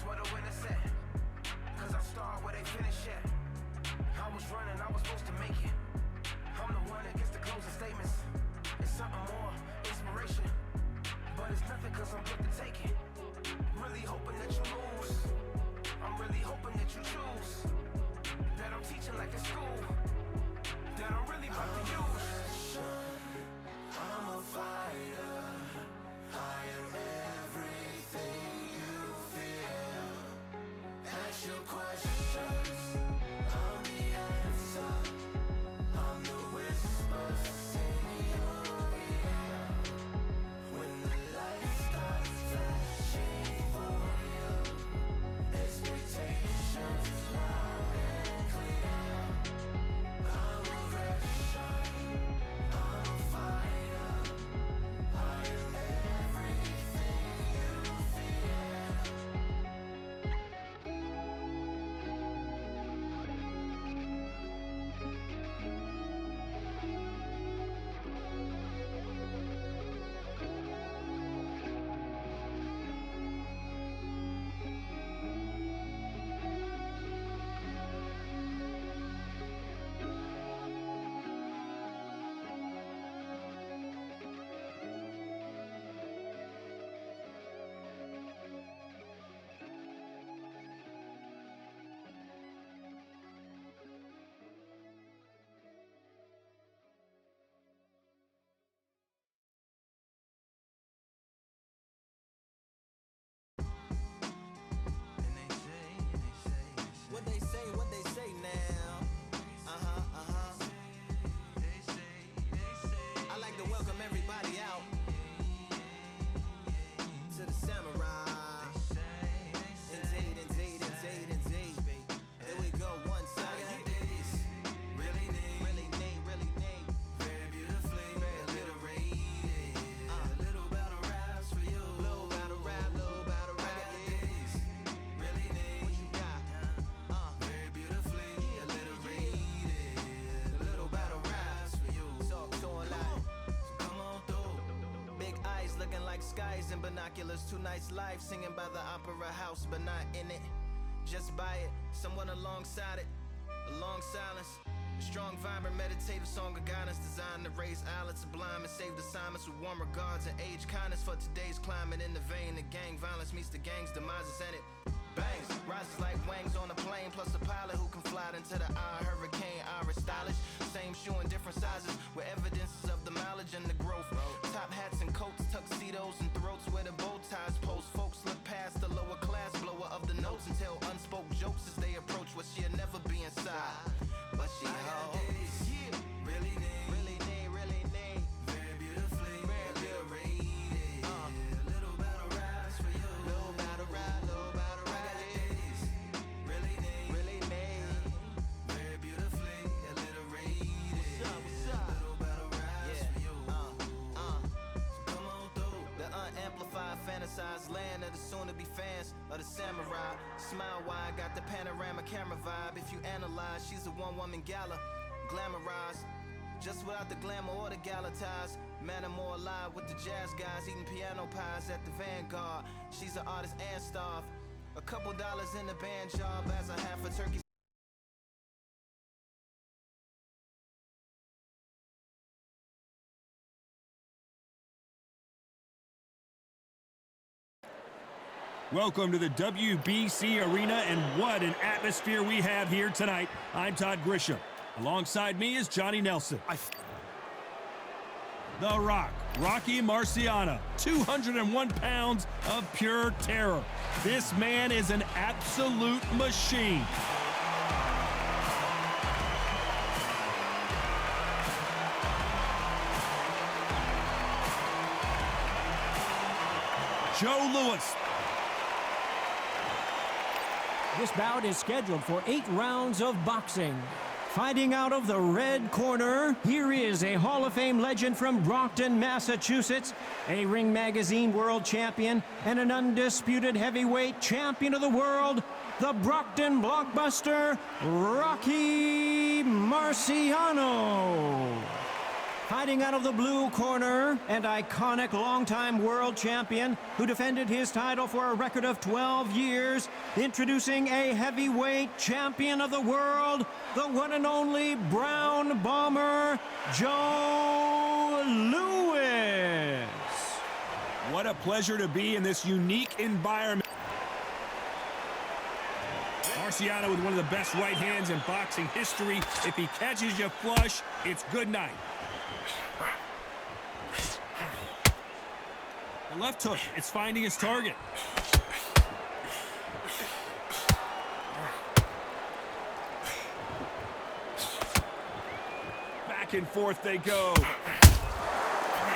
where the winner set. Cause I start where they finish at. I was running, I was supposed to make it. I'm the one that gets the closing statements. It's something more, inspiration. But it's nothing cause I'm quick to take it. Really hoping that you lose. I'm really hoping that you choose. That I'm teaching like in school. That I'm really about to use. I'm a fighter. I am everything you feel. Ask your questions. I'm the answer. I'm the whispers in your ear. When the light starts flashing for you, expectations loud and clear. I'm aggression. I'm a fighter. I am everything you fear. What they say now. I like to welcome everybody out to the Samurai. Indeed. Here we go, one side. Really need. Very beautifully alliterated. Little battle raps for you. Little battle rap. Really need. What you got? Very beautifully alliterated. Little battle raps for you. So alive. So come on through. Big eyes looking like skies and binoculars. Two nights live singing by the opera house, but not in it. Just by it, someone alongside it. A long silence. A strong, vibrant, meditative song of guidance designed to raise eyelids sublime and save assignments with warm regards and age kindness for today's climate. In the vein of gang violence meets the gang's demises and it bangs, rises like wangs on a plane, plus a pilot who can fly into the eye. Hurricane, Irish stylish, same shoe in different sizes with evidences of the mileage and the growth. Top hats and coats, tuxedos and throats where the bow ties post. Folks look past the lower class blower of the notes and tell unspoke jokes as they approach what she'll never be inside. But she holds. Really need. Very beautifully alliterated. Little battle raps for you. Little battle rap. Really need. Very beautifully alliterated. What's up? Little battle raps for you. So come on through. The unamplified, fantasized land of the soon-to-be fans of the Samurai. Smile wide, got the panorama camera vibe. If you analyze, she's a one-woman gala, glamorized, just without the glamour or the gala ties. Man, I'm more alive with the jazz guys, eating piano pies at the Vanguard. She's an artist and staff. A couple dollars in the band job as a half a turkey. Welcome to the WBC Arena, and what an atmosphere we have here tonight. I'm Todd Grisham. Alongside me is Johnny Nelson. The Rock, Rocky Marciano, 201 pounds of pure terror. This man is an absolute machine. Joe Louis. This bout is scheduled for 8 rounds of boxing. Fighting out of the red corner, here is a Hall of Fame legend from Brockton, Massachusetts, a Ring Magazine world champion, and an undisputed heavyweight champion of the world, the Brockton blockbuster, Rocky Marciano. Fighting out of the blue corner, and iconic longtime world champion who defended his title for a record of 12 years, introducing a heavyweight champion of the world, the one and only Brown Bomber, Joe Louis. What a pleasure to be in this unique environment. Marciano with one of the best right hands in boxing history. If he catches you flush, it's good night. The left hook, it's finding his target. Back and forth they go.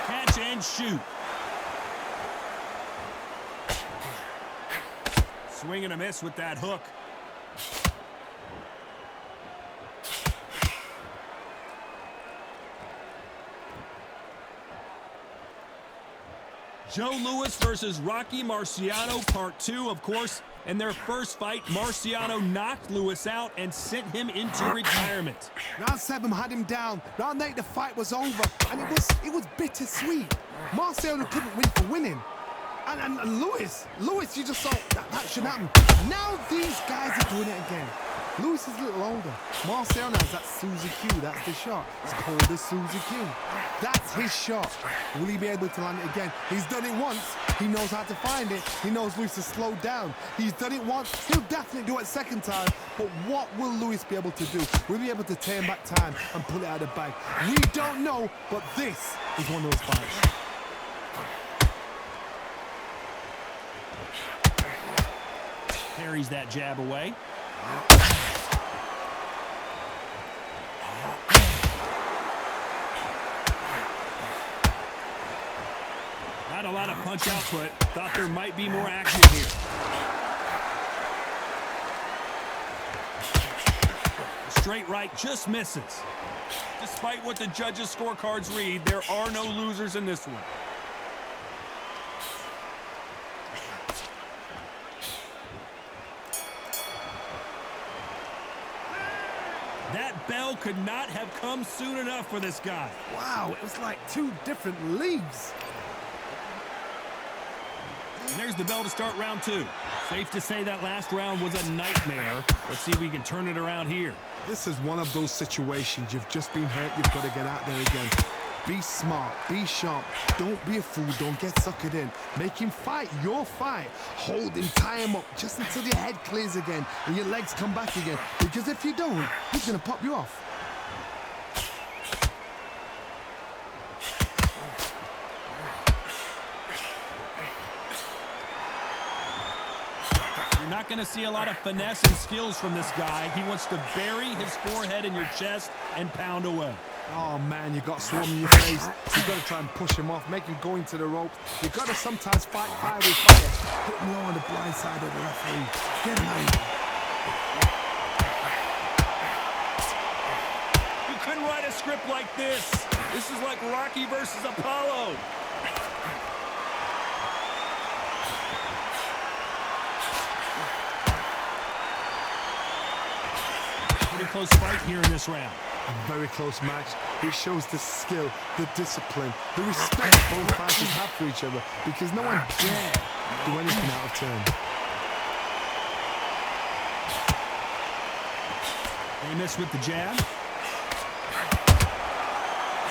Catch and shoot. Swing and a miss with that hook. Joe Louis versus Rocky Marciano, part 2, of course. In their first fight, Marciano knocked Louis out and sent him into retirement. Round 7 had him down. Round 8, the fight was over, and it was bittersweet. Marciano couldn't win for winning. And Louis, you just thought that should happen. Now these guys are doing it again. Louis is a little older. Marciano has that Suzy Q, that's the shot. It's called the Suzy Q. That's his shot. Will he be able to land it again? He's done it once. He knows how to find it. He knows Louis has slowed down. He's done it once. He'll definitely do it second time. But what will Louis be able to do? Will he be able to turn back time and pull it out of the bag? We don't know, but this is one of those fights. Parries that jab away. Not a lot of punch output. Thought there might be more action here. Straight right just misses. Despite what the judges' scorecards read, there are no losers in this one. That bell could not have come soon enough for this guy. Wow, it was like 2 different leagues. And there's the bell to start round 2. Safe to say that last round was a nightmare. Let's see if we can turn it around here. This is one of those situations. You've just been hurt. You've got to get out there again. Be smart. Be sharp. Don't be a fool. Don't get suckered in. Make him fight your fight. Hold him. Tie him up just until your head clears again and your legs come back again. Because if you don't, he's going to pop you off. You're not going to see a lot of finesse and skills from this guy. He wants to bury his forehead in your chest and pound away. Oh man, you got swarm in your face. So you got to try and push him off, make him go into the ropes. You got to sometimes fight fire with fire. Put him low on the blind side of the referee. Get him out. You couldn't write a script like this. This is like Rocky versus Apollo. Pretty close fight here in this round. A very close match. It shows the skill, the discipline, the respect both fighters have for each other, because no one dare do anything out of turn. They miss with the jab.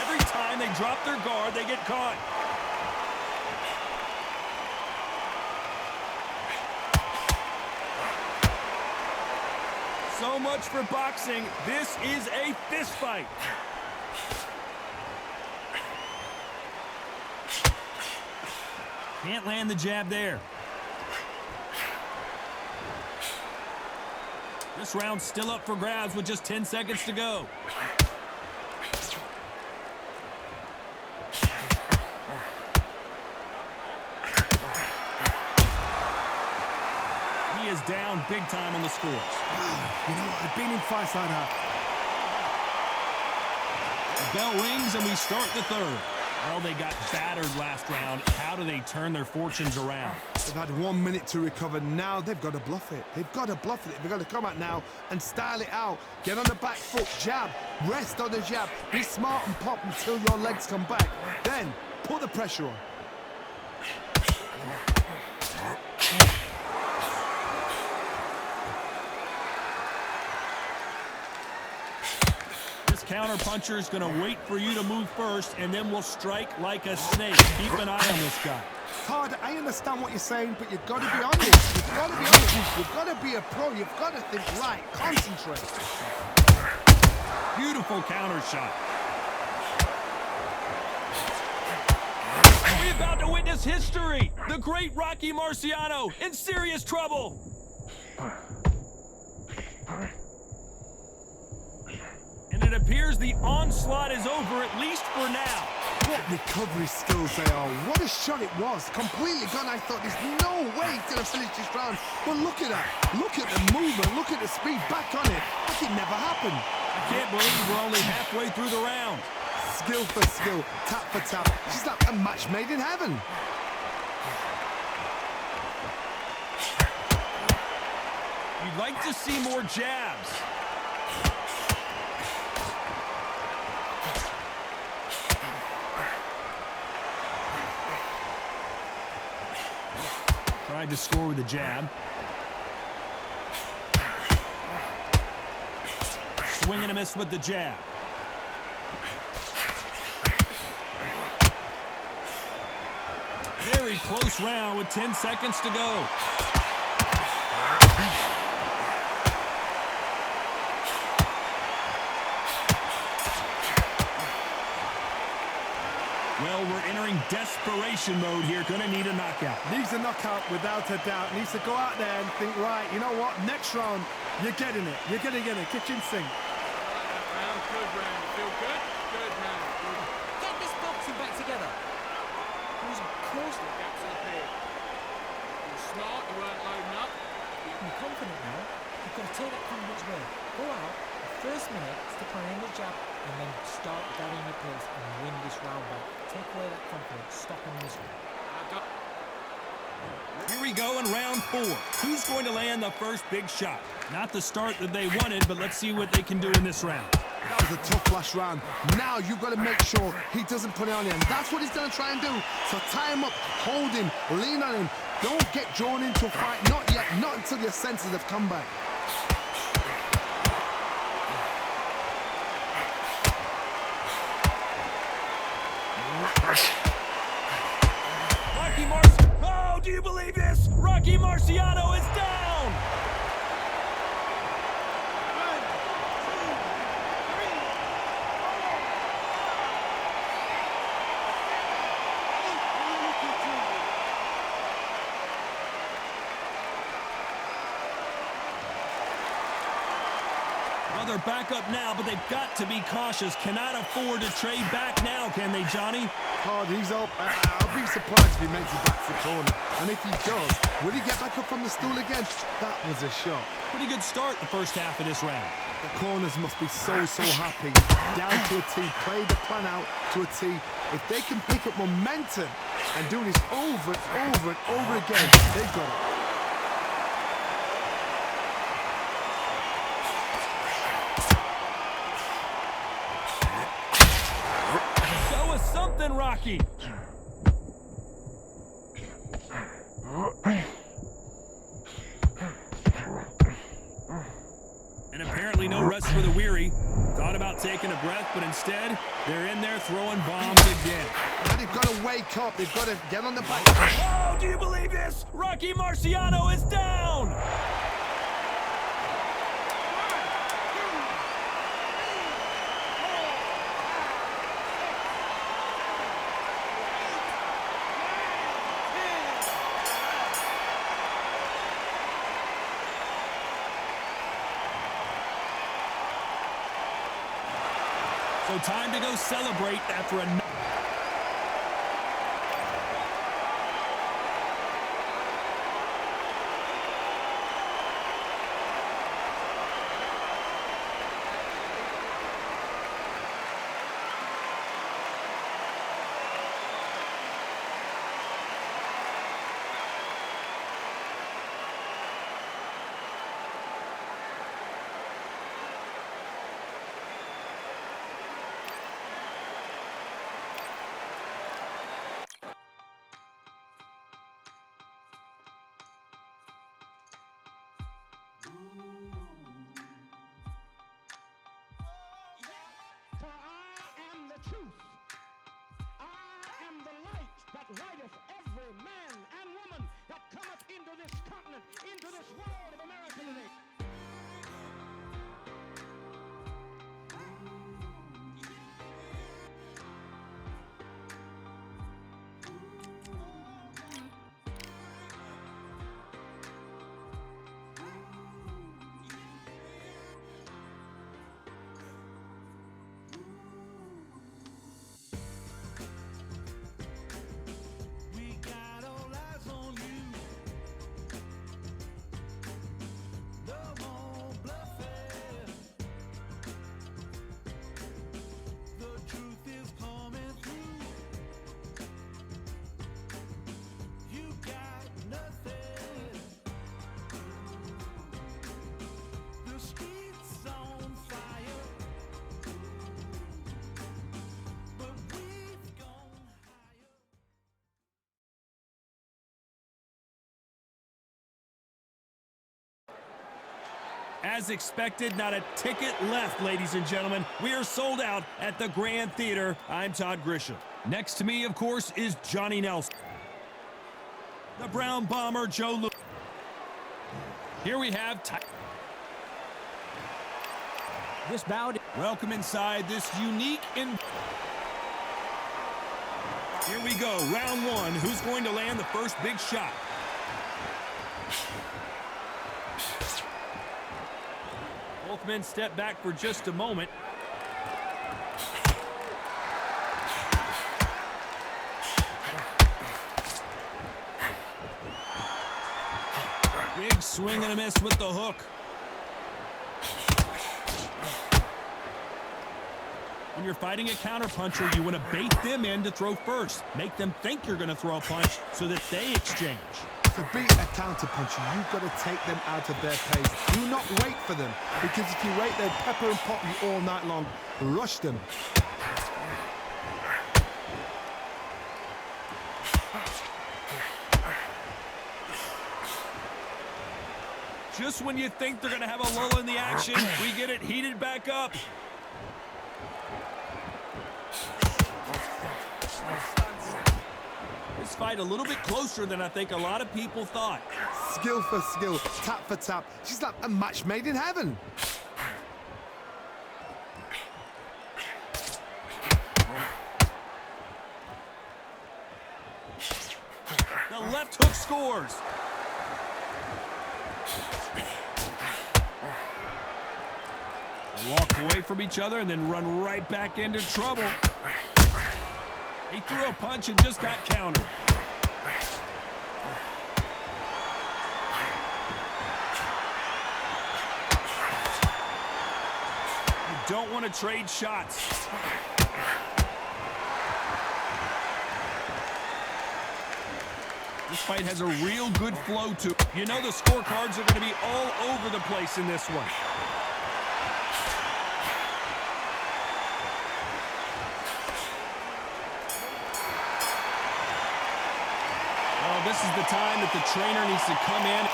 Every time they drop their guard, they get caught. So much for boxing. This is a fist fight. Can't land the jab there. This round's still up for grabs with just 10 seconds to go. He is down big time on the scores. You know, I've been in fights like that. The bell rings and we start the third. Well, they got battered last round. How do they turn their fortunes around? They've had 1 minute to recover. Now they've got to bluff it. They've got to bluff it. They've got to come out now and style it out. Get on the back foot, jab, rest on the jab. Be smart and pop until your legs come back. Then put the pressure on. This counter-puncher is going to wait for you to move first, and then will strike like a snake. Keep an eye on this guy. Todd, I understand what you're saying, but you've got to be honest. You've got to be honest. You've got to be a pro. You've got to think right. Concentrate. Beautiful counter shot. We're about to witness history. The great Rocky Marciano in serious trouble. And it appears the onslaught is over, at least for now. What recovery skills they are. What a shot it was. Completely gone. I thought there's no way he's going to finish this round. But look at that. Look at the movement. Look at the speed. Back on it. Like it never happened. I can't believe we're only halfway through the round. Skill for skill. Tap for tap. She's like a match made in heaven. You'd like to see more jabs. Tried to score with a jab. Swing and a miss with the jab. Very close round with 10 seconds to go. Well, we're entering desperation mode here. Gonna need a knockout. Needs a knockout without a doubt. Needs to go out there and think, right, you know what? Next round, you're getting it. You're going to get it. Kitchen sink. Round, good round. Feel good? Good round. Good. Get this boxing back together. It was close. Gaps in the pit. You're smart, you weren't loading up. You're confident now. You've got to take that confidence away. Go out. The first minute, stick on in the jab, and then start gathering your pace and win this round back. Take away that confidence. Stop him this one. Here we go in round 4. Who's going to land the first big shot? Not the start that they wanted, but let's see what they can do in this round. That was a tough last round. Now you've got to make sure he doesn't put it on you. And that's what he's going to try and do. So tie him up, hold him, lean on him. Don't get drawn into a fight. Not yet. Not until your senses have come back. Rocky Marciano. Oh, do you believe this? Rocky Marciano is down. Well, they're back up now, but they've got to be cautious. Cannot afford to trade back now, can they, Johnny? Hard, he's up. I'll be surprised if he makes it back to the corner. And if he does, will he get back up from the stool again? That was a shot. Pretty good start the first half of this round. The corners must be so happy. Down to a T, play the plan out to a T. If they can pick up momentum and do this over and over and over again, they've got it. Show us something, Rocky. And apparently no rest for the weary. Thought about taking a breath, but instead, they're in there throwing bombs again. Now they've got to wake up. They've got to get on the back. Oh, do you believe this? Rocky Marciano is down! So time to go celebrate after a... man and woman that cometh into this continent, into this world of America today. We got all eyes on you. No more bluffing. The truth is coming through. You got nothing. The streets on fire, but we've gone higher. As expected, not a ticket left, ladies and gentlemen. We are sold out at the Grand Theater. I'm Todd Grisham. Next to me, of course, is Johnny Nelson. The Brown Bomber, Joe Louis. Here we have This bout. Welcome inside this unique and here we go, round one. Who's going to land the first big shot? Both men step back for just a moment. Big swing and a miss with the hook. When you're fighting a counterpuncher, you want to bait them in to throw first. Make them think you're going to throw a punch so that they exchange. To beat a counterpuncher, you've got to take them out of their pace. Do not wait for them, because if you wait, they'll pepper and pop you all night long. Rush them. Just when you think they're going to have a lull in the action, we get it heated back up. This fight a little bit closer than I think a lot of people thought. Skill for skill, tap for tap. She's like a match made in heaven. The left hook scores. They walk away from each other and then run right back into trouble. He threw a punch and just got countered. You don't want to trade shots. This fight has a real good flow to it. You know the scorecards are going to be all over the place in this one. Oh, this is the time that the trainer needs to come in.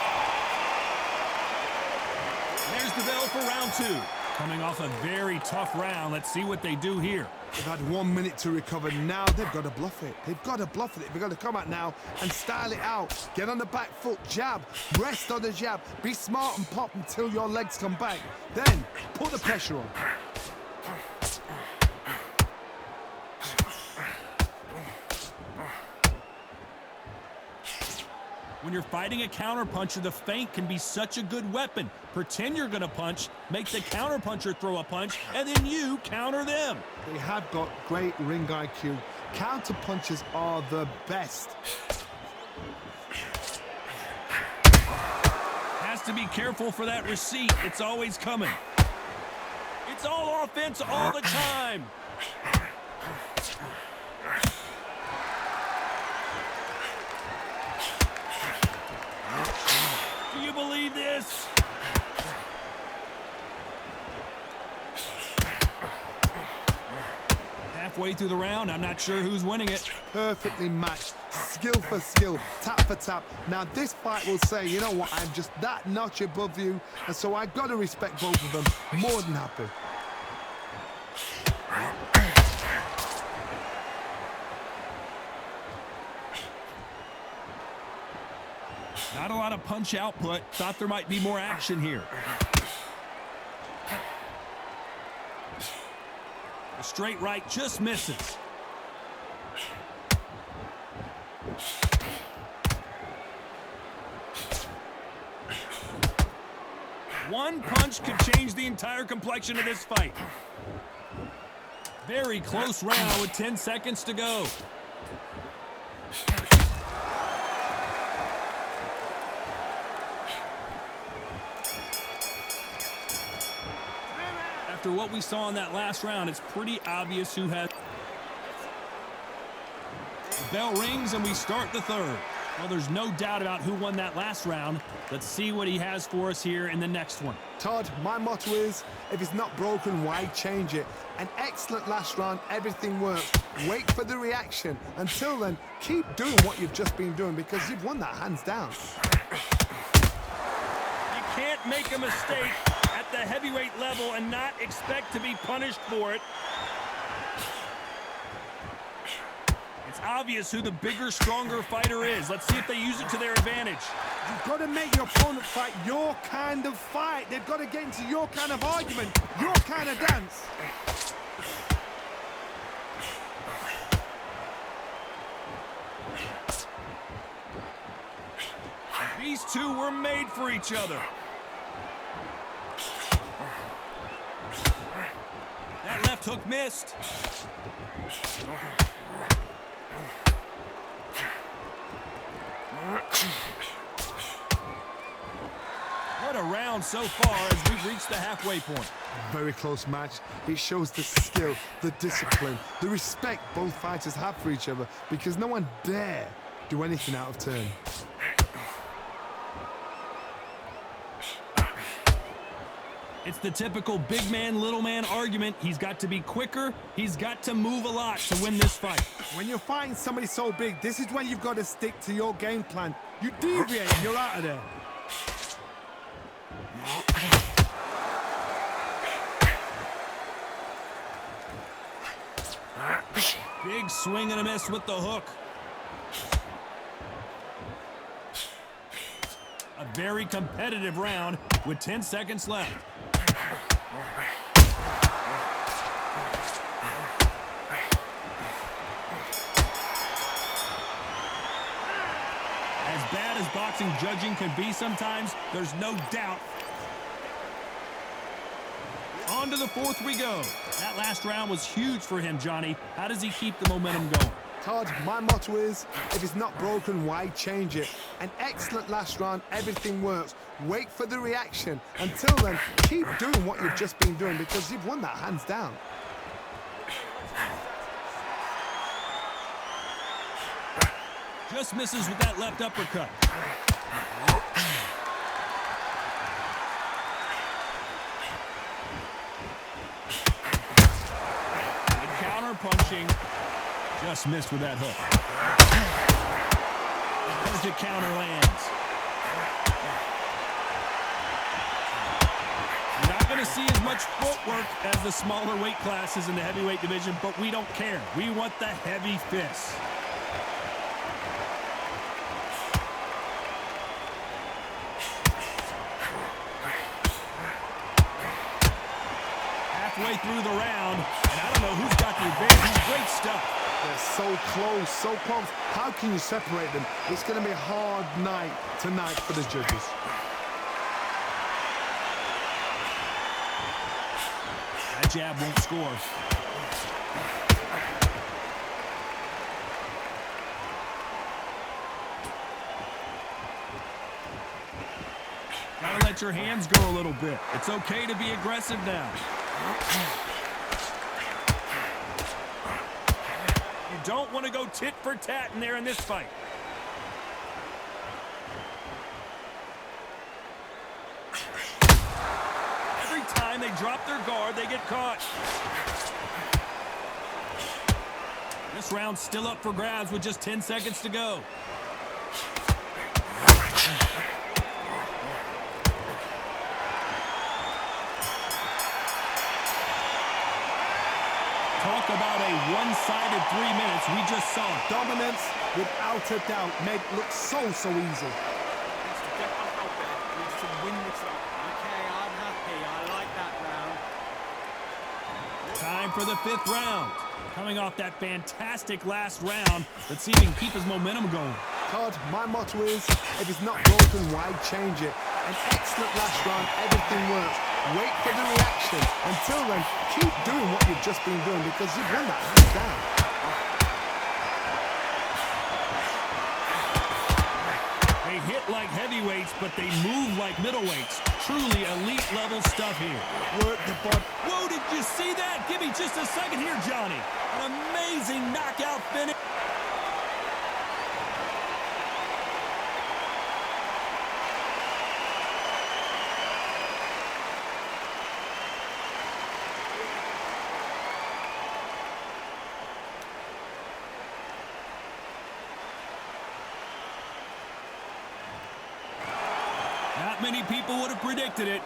There's the bell for round two. Coming off a very tough round. Let's see what they do here. They've had 1 minute to recover. Now they've got to bluff it. They've got to bluff it. They've got to come out now and style it out. Get on the back foot, jab, rest on the jab. Be smart and pop until your legs come back. Then put the pressure on. When you're fighting a counterpuncher, the feint can be such a good weapon. Pretend you're going to punch, make the counterpuncher throw a punch, and then you counter them. They have got great ring IQ. Counterpunchers are the best. Has to be careful for that receipt. It's always coming. It's all offense all the time. Do you believe this? Halfway through the round, I'm not sure who's winning it. Perfectly matched. Skill for skill, tap for tap. Now this fight will say, you know what, I'm just that notch above you, and so I've got to respect both of them. More than happy. Not a lot of punch output. Thought there might be more action here. The straight right just misses. One punch could change the entire complexion of this fight. Very close round with 10 seconds to go. After what we saw in that last round, it's pretty obvious who has. The bell rings and we start the third. Well, there's no doubt about who won that last round. Let's see what he has for us here in the next one. Todd, my motto is, if it's not broken, why change it? An excellent last round, everything works. Wait for the reaction. Until then, keep doing what you've just been doing because you've won that hands down. You can't make a mistake at the heavyweight level and not expect to be punished for it. It's obvious who the bigger, stronger fighter is. Let's see if they use it to their advantage. You've got to make your opponent fight your kind of fight. They've got to get into your kind of argument, your kind of dance. These two were made for each other. That left hook missed. What a round so far as we've reached the halfway point. Very close match. It shows the skill, the discipline, the respect both fighters have for each other because no one dare do anything out of turn. It's the typical big man, little man argument. He's got to be quicker. He's got to move a lot to win this fight. When you're fighting somebody so big, this is when you've got to stick to your game plan. You deviate, you're out of there. Big swing and a miss with the hook. A very competitive round with 10 seconds left. As bad as boxing judging can be sometimes, there's no doubt. On to the fourth we go. That last round was huge for him, Johnny. How does he keep the momentum going? Todd, my motto is, if it's not broken, why change it? An excellent last round, everything works. Wait for the reaction. Until then, keep doing what you've just been doing because you've won that hands down. Just misses with that left uppercut. And counter punching. Just missed with that hook. As the counter lands. You're not going to see as much footwork as the smaller weight classes in the heavyweight division, but we don't care. We want the heavy fists. Halfway through the round, and I don't know who's got the advantage. Great stuff. They're so close, so close. How can you separate them? It's going to be a hard night tonight for the judges. That jab won't score. Gotta let your hands go a little bit. It's okay to be aggressive now. You don't want to go tit for tat in there in this fight. Every time they drop their guard, they get caught. This round's still up for grabs with just 10 seconds to go. Talk about a one-sided 3 minutes. We just saw it. Dominance, without a doubt, made it look so easy. Time for the 5th round. Coming off that fantastic last round, let's see if he can keep his momentum going. Todd, my motto is, if it's not broken, why change it? An excellent last round, everything works. Wait for the reaction. Until then, keep doing what you've just been doing because you've won that hands down. They hit like heavyweights, but they move like middleweights. Truly elite level stuff here. Work the body. Whoa, did you see that? Give me just a second here, Johnny. An amazing knockout finish. Not many people would have predicted it,